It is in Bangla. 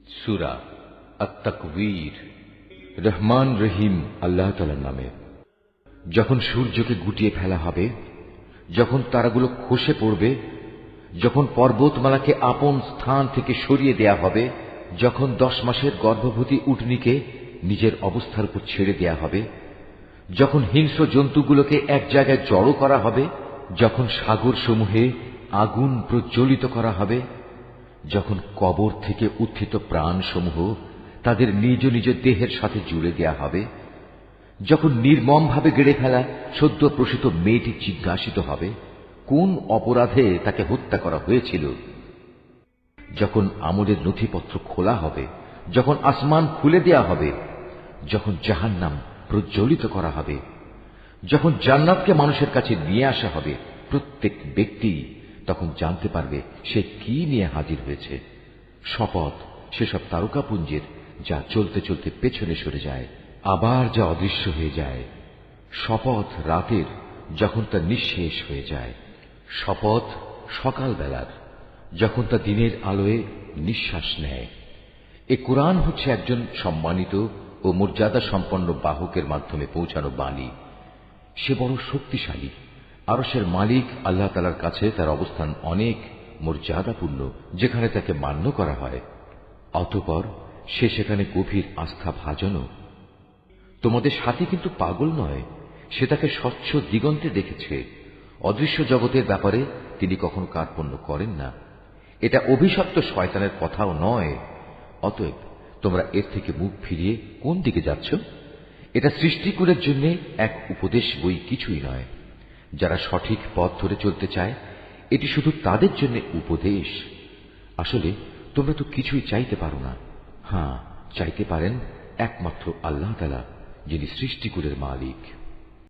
সূরা আত-তাকবীর। রহমান রহিম আল্লাহ তাআলার নামে। যখন সূর্যকে গুটিয়ে ফেলা হবে, যখন তারাগুলো খসে পড়বে, যখন পর্বতমালাকে আপন স্থান থেকে সরিয়ে দেয়া হবে, যখন 10 মাসের গর্ভবতী উটনীকে নিজের অবস্থার উপর ছেড়ে দেয়া হবে, যখন হিংস্র জন্তুগুলোকে এক জায়গায় জড়ো করা হবে, যখন সাগর সমূহে আগুন প্রজ্বলিত করা হবে, যখন কবর থেকে উত্থিত প্রাণসমূহ তাদের নিজ নিজ দেহের সাথে জুড়ে দেয়া হবে, যখন নির্মমভাবে গেড়ে ফেলা সদ্য প্রসূত মেয়েটি জিজ্ঞাসিত হবে কোন অপরাধে তাকে হত্যা করা হয়েছিল, যখন আমলের নথিপত্র খোলা হবে, যখন আসমান খুলে দেয়া হবে, যখন জাহান্নাম প্রজ্বলিত করা হবে, যখন জান্নাতকে মানুষের কাছে নিয়ে আসা হবে, প্রত্যেক ব্যক্তি তখন জানতে পারবে সে কি নিয়ে হাজির হয়েছে। শপথ সেসব তারকাপুঞ্জের যা চলতে চলতে পেছনে সরে যায়, আবার যা অদৃশ্য হয়ে যায়। শপথ রাতের যখন তা নিঃশেষ হয়ে যায়। শপথ সকালবেলার যখন তা দিনের আলোয় নিঃশ্বাস নেয়। এ কোরআন হচ্ছে একজন সম্মানিত ও মর্যাদা সম্পন্ন বাহকের মাধ্যমে পৌঁছানো বাণী। সে বড় শক্তিশালী। আরশের মালিক আল্লাহ তাআলার কাছে তার অবস্থান অনেক মর্যাদাপূর্ণ, যেখানে তাকে মান্য করা হয়। অতঃপর সে সেখানে গভীর আস্থা ভাজনও। তোমাদের সাথে কিন্তু পাগল নয়, সে তাকে স্বচ্ছ দিগন্তে দেখেছে। অদৃশ্য জগতের ব্যাপারে তিনি কখনো কার্পণ্য করেন না। এটা অভিশপ্ত শয়তানের কথাও নয়। অতএব তোমরা এর থেকে মুখ ফিরিয়ে কোন দিকে যাচ্ছ? এটা সৃষ্টিকুলের জন্য এক উপদেশ বই, কিছুই নয়। যারা সঠিক পথ ধরে চলতে চায় এটি শুধু তাদের জন্য উপদেশ। আসলে তোমরা তো কিছুই চাইতে পারো না। হ্যাঁ, চাইতে পারেন একমাত্র আল্লাহ তাআলা, যিনি সৃষ্টিকুলের মালিক।